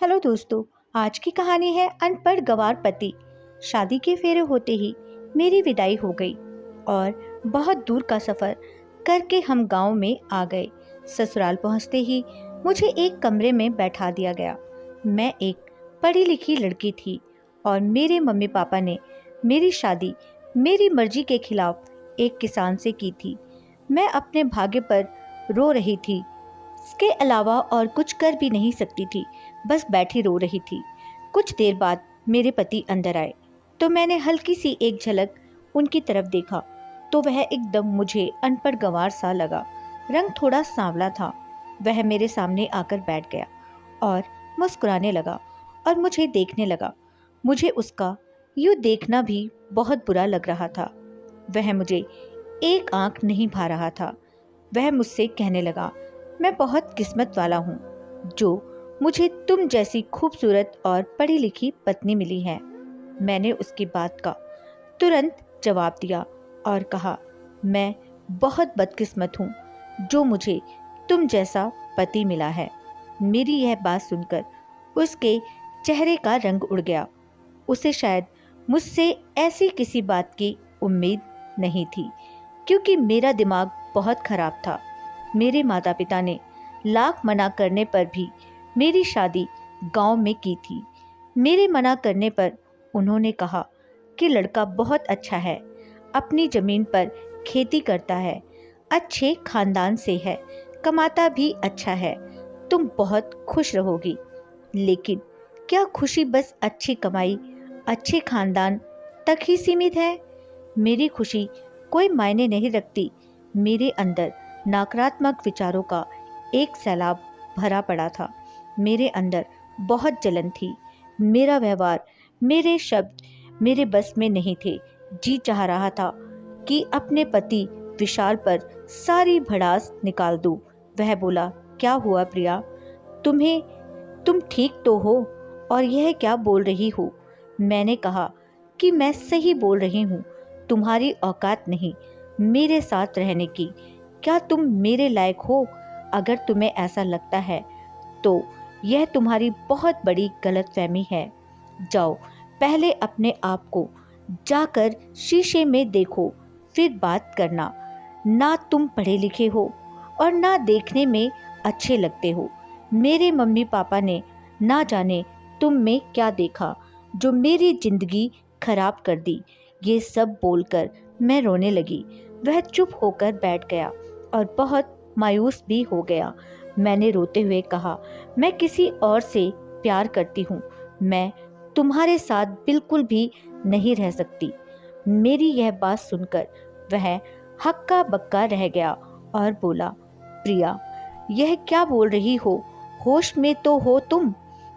Hello दोस्तों। आज की कहानी है अनपढ़ गंवार पति। शादी के फेरे होते ही मेरी विदाई हो गई और बहुत दूर का सफ़र करके हम गांव में आ गए। ससुराल पहुंचते ही मुझे एक कमरे में बैठा दिया गया। मैं एक पढ़ी लिखी लड़की थी और मेरे मम्मी पापा ने मेरी शादी मेरी मर्जी के खिलाफ एक किसान से की थी। मैं अपने भाग्य पर रो रही थी। इसके अलावा और कुछ कर भी नहीं सकती थी, बस बैठी रो रही थी। कुछ देर बाद मेरे पति अंदर आए तो मैंने हल्की सी एक झलक उनकी तरफ देखा तो वह एकदम मुझे अनपढ़ गंवार सा लगा। रंग थोड़ा सांवला था। वह मेरे सामने आकर बैठ गया और मुस्कुराने लगा और मुझे देखने लगा। मुझे उसका यूँ देखना भी बहुत बुरा लग रहा था। वह मुझे एक आंख नहीं भा रहा था। वह मुझसे कहने लगा, मैं बहुत किस्मत वाला हूँ जो मुझे तुम जैसी खूबसूरत और पढ़ी लिखी पत्नी मिली है। मैंने उसकी बात का तुरंत जवाब दिया और कहा, मैं बहुत बदकिस्मत हूँ जो मुझे तुम जैसा पति मिला है। मेरी यह बात सुनकर उसके चेहरे का रंग उड़ गया। उसे शायद मुझसे ऐसी किसी बात की उम्मीद नहीं थी, क्योंकि मेरा दिमाग बहुत खराब था। मेरे माता पिता ने लाख मना करने पर भी मेरी शादी गांव में की थी। मेरे मना करने पर उन्होंने कहा कि लड़का बहुत अच्छा है, अपनी ज़मीन पर खेती करता है, अच्छे खानदान से है, कमाता भी अच्छा है, तुम बहुत खुश रहोगी। लेकिन क्या खुशी बस अच्छी कमाई, अच्छे खानदान तक ही सीमित है? मेरी खुशी कोई मायने नहीं रखती। मेरे अंदर नकारात्मक विचारों का एक सैलाब भरा पड़ा था। मेरे अंदर बहुत जलन थी। मेरा व्यवहार, मेरे शब्द मेरे बस में नहीं थे। जी चाह रहा था कि अपने पति विशाल पर सारी भड़ास निकाल दूं। वह बोला, क्या हुआ प्रिया, तुम ठीक तो हो और यह क्या बोल रही हो? मैंने कहा कि मैं सही बोल रही हूँ। तुम्हारी औकात नहीं मेरे साथ रहने की। क्या तुम मेरे लायक हो? अगर तुम्हें ऐसा लगता है तो यह तुम्हारी बहुत बड़ी गलतफहमी है। जाओ पहले अपने आप को जाकर शीशे में देखो, फिर बात करना। ना तुम पढ़े लिखे हो और ना देखने में अच्छे लगते हो। मेरे मम्मी पापा ने ना जाने तुम में क्या देखा जो मेरी जिंदगी खराब कर दी। ये सब बोलकर मैं रोने लगी। वह चुप होकर बैठ गया और बहुत मायूस भी हो गया। मैंने रोते हुए कहा, मैं किसी और से प्यार करती हूँ। मैं तुम्हारे साथ बिल्कुल भी नहीं रह सकती। मेरी यह बात सुनकर वह हक्का बक्का रह गया और बोला, प्रिया यह क्या बोल रही हो? होश में तो हो तुम?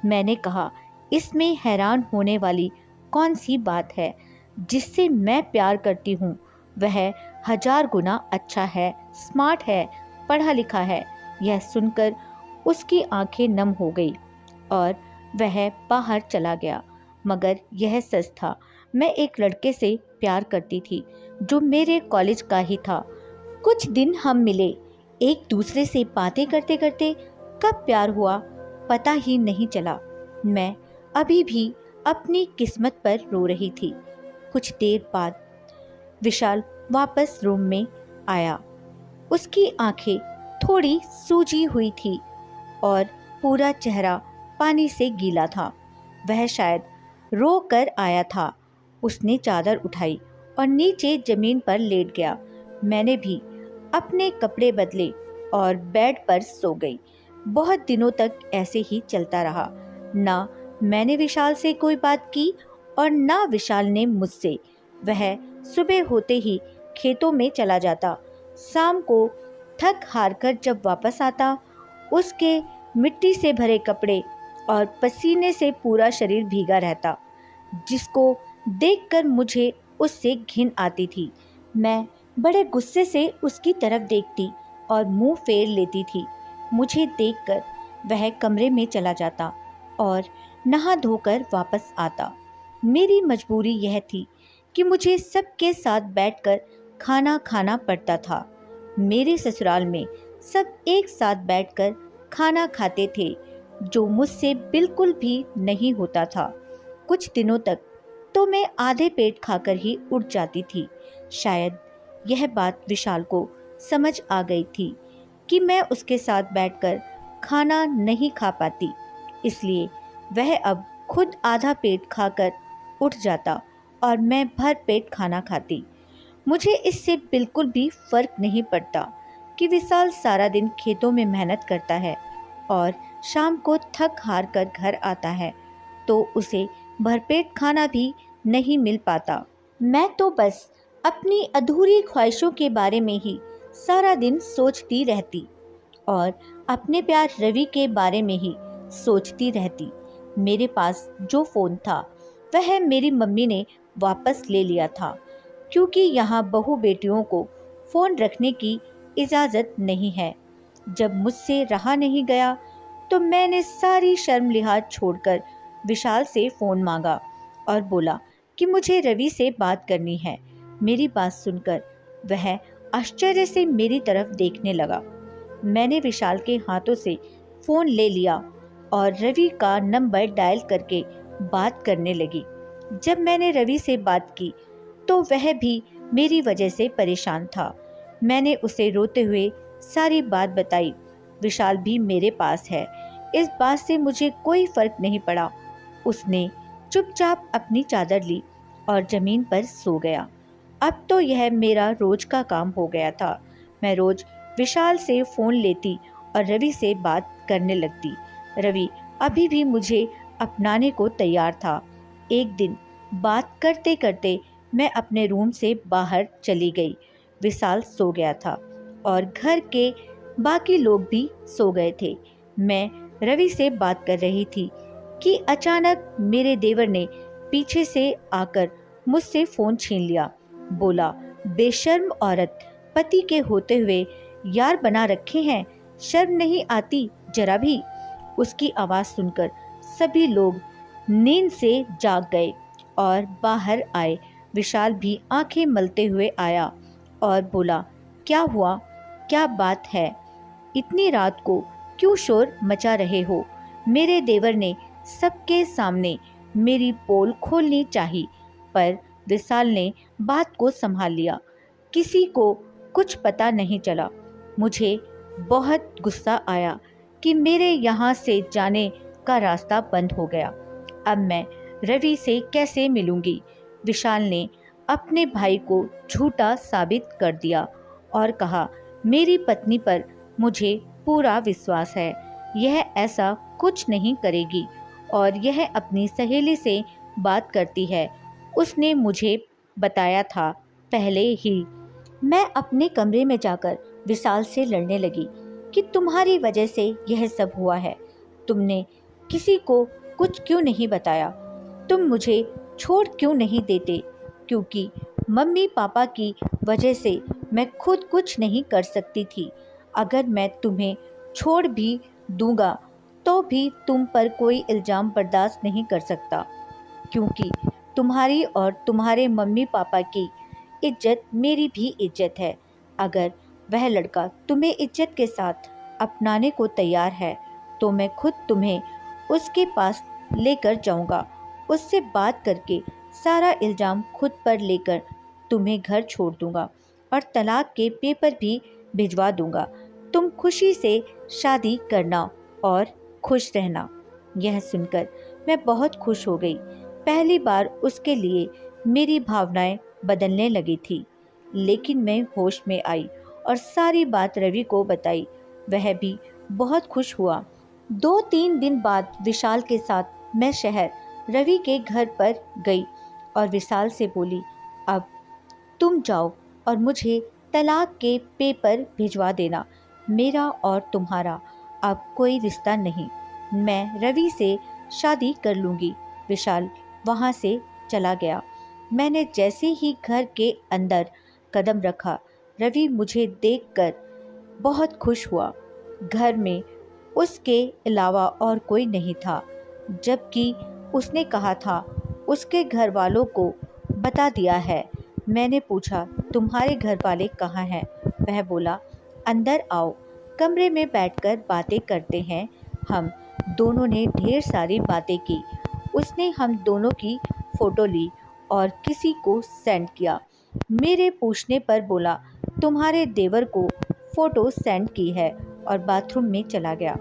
मैंने कहा, इसमें हैरान होने वाली कौन सी बात है? जिससे मैं प्यार करती हूँ वह 1000 गुना अच्छा है, स्मार्ट है, पढ़ा लिखा है। यह सुनकर उसकी आंखें नम हो गई और वह बाहर चला गया। मगर यह सच था, मैं एक लड़के से प्यार करती थी जो मेरे कॉलेज का ही था। कुछ दिन हम मिले, एक दूसरे से बातें करते करते कब प्यार हुआ पता ही नहीं चला। मैं अभी भी अपनी किस्मत पर रो रही थी। कुछ देर बाद विशाल वापस रूम में आया। उसकी आंखें थोड़ी सूजी हुई थी और पूरा चेहरा पानी से गीला था। वह शायद रो कर आया था। उसने चादर उठाई और नीचे जमीन पर लेट गया। मैंने भी अपने कपड़े बदले और बेड पर सो गई। बहुत दिनों तक ऐसे ही चलता रहा। ना मैंने विशाल से कोई बात की और ना विशाल ने मुझसे। वह सुबह होते ही खेतों में चला जाता। शाम को थक हार कर जब वापस आता, उसके मिट्टी से भरे कपड़े और पसीने से पूरा शरीर भीगा रहता, जिसको देखकर मुझे उससे घिन आती थी। मैं बड़े गुस्से से उसकी तरफ देखती और मुंह फेर लेती थी। मुझे देखकर वह कमरे में चला जाता और नहा धोकर वापस आता। मेरी मजबूरी यह थी कि मुझे सबके साथ बैठकर खाना खाना पड़ता था। मेरे ससुराल में सब एक साथ बैठकर खाना खाते थे जो मुझसे बिल्कुल भी नहीं होता था। कुछ दिनों तक तो मैं आधे पेट खाकर ही उठ जाती थी। शायद यह बात विशाल को समझ आ गई थी कि मैं उसके साथ बैठकर खाना नहीं खा पाती, इसलिए वह अब खुद आधा पेट खाकर उठ जाता और मैं भर पेट खाना खाती। मुझे इससे बिल्कुल भी फर्क नहीं पड़ता कि विशाल सारा दिन खेतों में मेहनत करता है और शाम को थक हार कर घर आता है तो उसे भरपेट खाना भी नहीं मिल पाता। मैं तो बस अपनी अधूरी ख्वाहिशों के बारे में ही सारा दिन सोचती रहती और अपने प्यार रवि के बारे में ही सोचती रहती। मेरे पास जो फ़ोन था वह मेरी मम्मी ने वापस ले लिया था, क्योंकि यहाँ बहू बेटियों को फ़ोन रखने की इजाज़त नहीं है। जब मुझसे रहा नहीं गया तो मैंने सारी शर्म लिहाज छोड़कर विशाल से फ़ोन मांगा और बोला कि मुझे रवि से बात करनी है। मेरी बात सुनकर वह आश्चर्य से मेरी तरफ देखने लगा। मैंने विशाल के हाथों से फ़ोन ले लिया और रवि का नंबर डायल करके बात करने लगी। जब मैंने रवि से बात की तो वह भी मेरी वजह से परेशान था। मैंने उसे रोते हुए सारी बात बताई। विशाल भी मेरे पास है, इस बात से मुझे कोई फर्क नहीं पड़ा। उसने चुपचाप अपनी चादर ली और ज़मीन पर सो गया। अब तो यह मेरा रोज का काम हो गया था। मैं रोज विशाल से फ़ोन लेती और रवि से बात करने लगती। रवि अभी भी मुझे अपनाने को तैयार था। एक दिन बात करते करते मैं अपने रूम से बाहर चली गई। विशाल सो गया था और घर के बाकी लोग भी सो गए थे। मैं रवि से बात कर रही थी कि अचानक मेरे देवर ने पीछे से आकर मुझसे फ़ोन छीन लिया। बोला, बेशर्म औरत, पति के होते हुए यार बना रखे हैं, शर्म नहीं आती जरा भी। उसकी आवाज़ सुनकर सभी लोग नींद से जाग गए और बाहर आए। विशाल भी आंखें मलते हुए आया और बोला, क्या हुआ, क्या बात है, इतनी रात को क्यों शोर मचा रहे हो? मेरे देवर ने सबके सामने मेरी पोल खोलनी चाहिए, पर विशाल ने बात को संभाल लिया। किसी को कुछ पता नहीं चला। मुझे बहुत गुस्सा आया कि मेरे यहाँ से जाने का रास्ता बंद हो गया। अब मैं रवि से कैसे मिलूंगी? विशाल ने अपने भाई को झूठा साबित कर दिया और कहा, मेरी पत्नी पर मुझे पूरा विश्वास है, यह ऐसा कुछ नहीं करेगी और यह अपनी सहेली से बात करती है। उसने मुझे बताया था पहले ही। मैं अपने कमरे में जाकर विशाल से लड़ने लगी कि तुम्हारी वजह से यह सब हुआ है। तुमने किसी को कुछ क्यों नहीं बताया? तुम मुझे छोड़ क्यों नहीं देते? क्योंकि मम्मी पापा की वजह से मैं खुद कुछ नहीं कर सकती थी। अगर मैं तुम्हें छोड़ भी दूंगा तो भी तुम पर कोई इल्ज़ाम बर्दाश्त नहीं कर सकता, क्योंकि तुम्हारी और तुम्हारे मम्मी पापा की इज्जत मेरी भी इज्जत है। अगर वह लड़का तुम्हें इज्जत के साथ अपनाने को तैयार है तो मैं खुद तुम्हें उसके पास लेकर जाऊंगा। उससे बात करके सारा इल्ज़ाम खुद पर लेकर तुम्हें घर छोड़ दूंगा और तलाक के पेपर भी भिजवा दूंगा। तुम खुशी से शादी करना और खुश रहना। यह सुनकर मैं बहुत खुश हो गई। पहली बार उसके लिए मेरी भावनाएं बदलने लगी थी। लेकिन मैं होश में आई और सारी बात रवि को बताई। वह भी बहुत खुश हुआ। 2-3 दिन बाद विशाल के साथ मैं शहर रवि के घर पर गई और विशाल से बोली, अब तुम जाओ और मुझे तलाक के पेपर भिजवा देना। मेरा और तुम्हारा अब कोई रिश्ता नहीं, मैं रवि से शादी कर लूँगी। विशाल वहाँ से चला गया। मैंने जैसे ही घर के अंदर कदम रखा, रवि मुझे देखकर बहुत खुश हुआ। घर में उसके अलावा और कोई नहीं था, जबकि उसने कहा था उसके घर वालों को बता दिया है। मैंने पूछा, तुम्हारे घर वाले कहाँ हैं? वह बोला, अंदर आओ, कमरे में बैठकर बातें करते हैं हम। दोनों ने ढेर सारी बातें की। उसने हम दोनों की फ़ोटो ली और किसी को सेंड किया। मेरे पूछने पर बोला, तुम्हारे देवर को फ़ोटो सेंड की है, और बाथरूम में चला गया।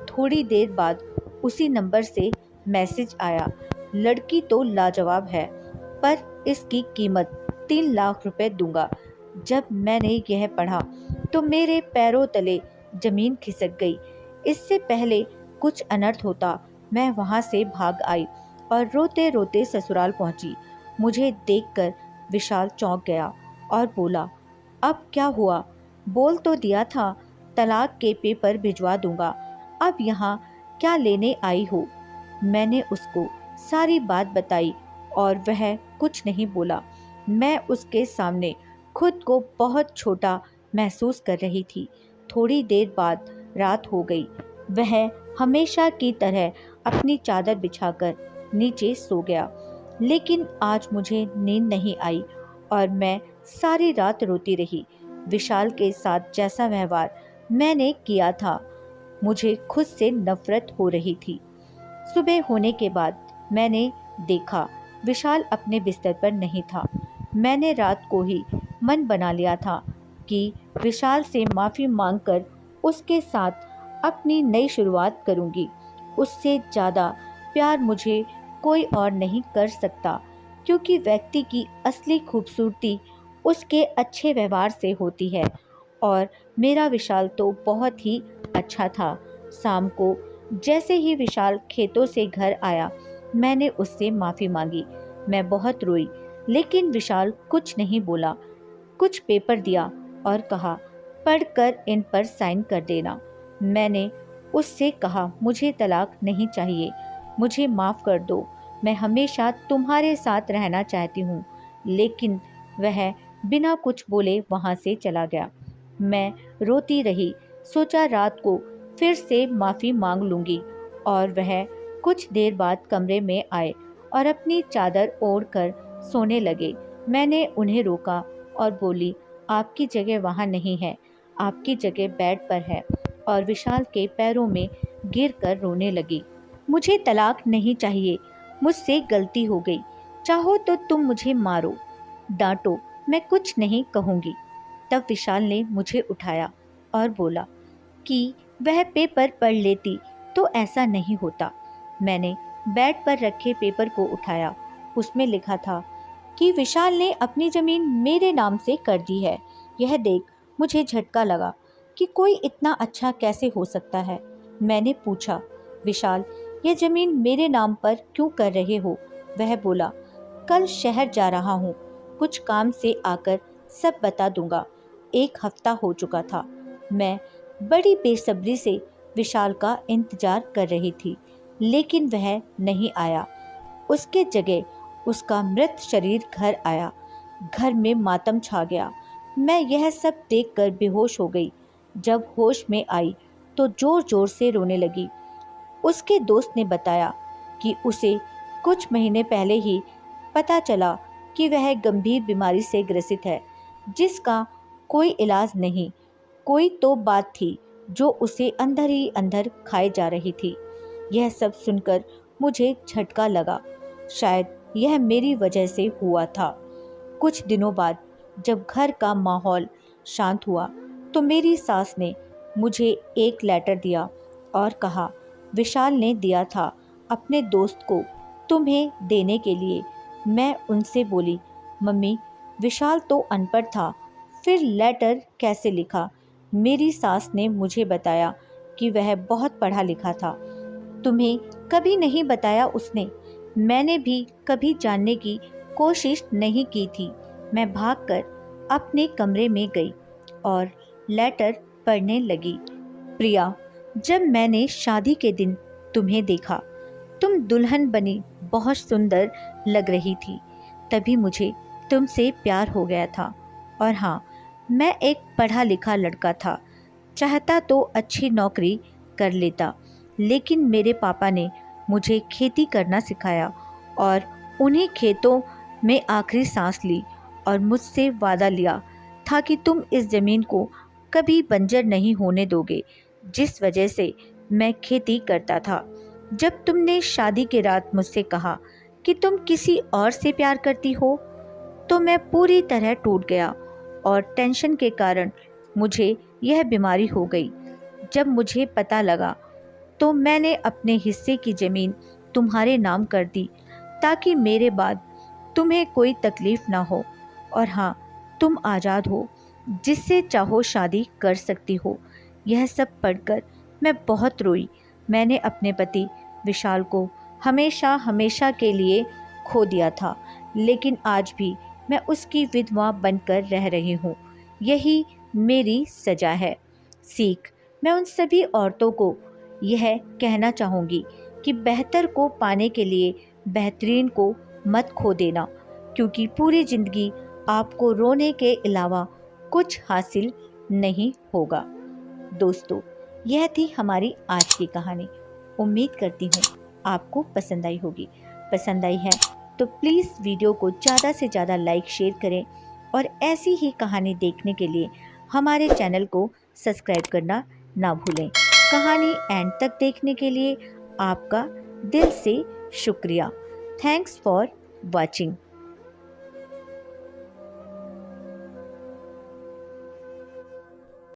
थोड़ी देर बाद उसी नंबर से मैसेज आया, लड़की तो लाजवाब है, पर इसकी कीमत 3 लाख रुपए दूंगा। जब मैंने यह पढ़ा तो मेरे पैरों तले जमीन खिसक गई। इससे पहले कुछ अनर्थ होता, मैं वहां से भाग आई और रोते रोते ससुराल पहुंची। मुझे देखकर विशाल चौंक गया और बोला, अब क्या हुआ? बोल तो दिया था तलाक के पेपर भिजवा दूंगा, अब यहाँ क्या लेने आई हो? मैंने उसको सारी बात बताई और वह कुछ नहीं बोला। मैं उसके सामने खुद को बहुत छोटा महसूस कर रही थी। थोड़ी देर बाद रात हो गई। वह हमेशा की तरह अपनी चादर बिछाकर नीचे सो गया, लेकिन आज मुझे नींद नहीं आई और मैं सारी रात रोती रही। विशाल के साथ जैसा व्यवहार मैंने किया था, मुझे खुद से नफरत हो रही थी। सुबह होने के बाद मैंने देखा विशाल अपने बिस्तर पर नहीं था। मैंने रात को ही मन बना लिया था कि विशाल से माफ़ी मांगकर उसके साथ अपनी नई शुरुआत करूंगी। उससे ज़्यादा प्यार मुझे कोई और नहीं कर सकता, क्योंकि व्यक्ति की असली खूबसूरती उसके अच्छे व्यवहार से होती है। और मेरा विशाल तो बहुत ही अच्छा था। शाम को जैसे ही विशाल खेतों से घर आया, मैंने उससे माफ़ी मांगी। मैं बहुत रोई, लेकिन विशाल कुछ नहीं बोला। कुछ पेपर दिया और कहा, पढ़कर इन पर साइन कर देना। मैंने उससे कहा, मुझे तलाक नहीं चाहिए, मुझे माफ़ कर दो, मैं हमेशा तुम्हारे साथ रहना चाहती हूँ। लेकिन वह बिना कुछ बोले वहाँ से चला गया। मैं रोती रही, सोचा रात को फिर से माफ़ी मांग लूँगी। और वह कुछ देर बाद कमरे में आए और अपनी चादर ओढ़कर सोने लगे। मैंने उन्हें रोका और बोली, आपकी जगह वहाँ नहीं है, आपकी जगह बेड पर है। और विशाल के पैरों में गिरकर रोने लगी। मुझे तलाक नहीं चाहिए, मुझसे गलती हो गई, चाहो तो तुम मुझे मारो, डांटो, मैं कुछ नहीं कहूँगी। तब विशाल ने मुझे उठाया और बोला कि वह पेपर पढ़ लेती तो ऐसा नहीं होता। मैंने बेड पर रखे पेपर को उठाया। उसमें लिखा था कि विशाल ने अपनी ज़मीन मेरे नाम से कर दी है। यह देख मुझे झटका लगा कि कोई इतना अच्छा कैसे हो सकता है। मैंने पूछा, विशाल, यह ज़मीन मेरे नाम पर क्यों कर रहे हो? वह बोला, कल शहर जा रहा हूँ, कुछ काम से आकर सब बता दूंगा। 1 हफ्ता हो चुका था। मैं बड़ी बेसब्री से विशाल का इंतजार कर रही थी, लेकिन वह नहीं आया। उसके जगह उसका मृत शरीर घर आया। घर में मातम छा गया। मैं यह सब देखकर बेहोश हो गई। जब होश में आई तो जोर जोर से रोने लगी। उसके दोस्त ने बताया कि उसे कुछ महीने पहले ही पता चला कि वह गंभीर बीमारी से ग्रसित है, जिसका कोई इलाज नहीं। कोई तो बात थी जो उसे अंदर ही अंदर खाए जा रही थी। यह सब सुनकर मुझे झटका लगा। शायद यह मेरी वजह से हुआ था। कुछ दिनों बाद जब घर का माहौल शांत हुआ तो मेरी सास ने मुझे एक लेटर दिया और कहा, विशाल ने दिया था अपने दोस्त को तुम्हें देने के लिए। मैं उनसे बोली, मम्मी, विशाल तो अनपढ़ था, फिर लेटर कैसे लिखा? मेरी सास ने मुझे बताया कि वह बहुत पढ़ा लिखा था। तुम्हें कभी नहीं बताया उसने? मैंने भी कभी जानने की कोशिश नहीं की थी। मैं भागकर अपने कमरे में गई और लेटर पढ़ने लगी। प्रिया, जब मैंने शादी के दिन तुम्हें देखा, तुम दुल्हन बनी बहुत सुंदर लग रही थी। तभी मुझे तुमसे प्यार हो गया था। और हाँ, मैं एक पढ़ा लिखा लड़का था, चाहता तो अच्छी नौकरी कर लेता, लेकिन मेरे पापा ने मुझे खेती करना सिखाया और उन्हीं खेतों में आखिरी सांस ली और मुझसे वादा लिया था कि तुम इस ज़मीन को कभी बंजर नहीं होने दोगे। जिस वजह से मैं खेती करता था। जब तुमने शादी की रात मुझसे कहा कि तुम किसी और से प्यार करती हो, तो मैं पूरी तरह टूट गया और टेंशन के कारण मुझे यह बीमारी हो गई। जब मुझे पता लगा तो मैंने अपने हिस्से की ज़मीन तुम्हारे नाम कर दी, ताकि मेरे बाद तुम्हें कोई तकलीफ़ ना हो। और हाँ, तुम आज़ाद हो, जिससे चाहो शादी कर सकती हो। यह सब पढ़कर मैं बहुत रोई। मैंने अपने पति विशाल को हमेशा हमेशा के लिए खो दिया था, लेकिन आज भी मैं उसकी विधवा बनकर रह रही हूँ। यही मेरी सज़ा है। सीख। मैं उन सभी औरतों को यह कहना चाहूँगी कि बेहतर को पाने के लिए बेहतरीन को मत खो देना, क्योंकि पूरी ज़िंदगी आपको रोने के अलावा कुछ हासिल नहीं होगा। दोस्तों, यह थी हमारी आज की कहानी। उम्मीद करती हूँ आपको पसंद आई होगी। पसंद आई है तो प्लीज़ वीडियो को ज़्यादा से ज़्यादा लाइक शेयर करें और ऐसी ही कहानी देखने के लिए हमारे चैनल को सब्सक्राइब करना ना भूलें। कहानी एंड तक देखने के लिए आपका दिल से शुक्रिया। Thanks for watching.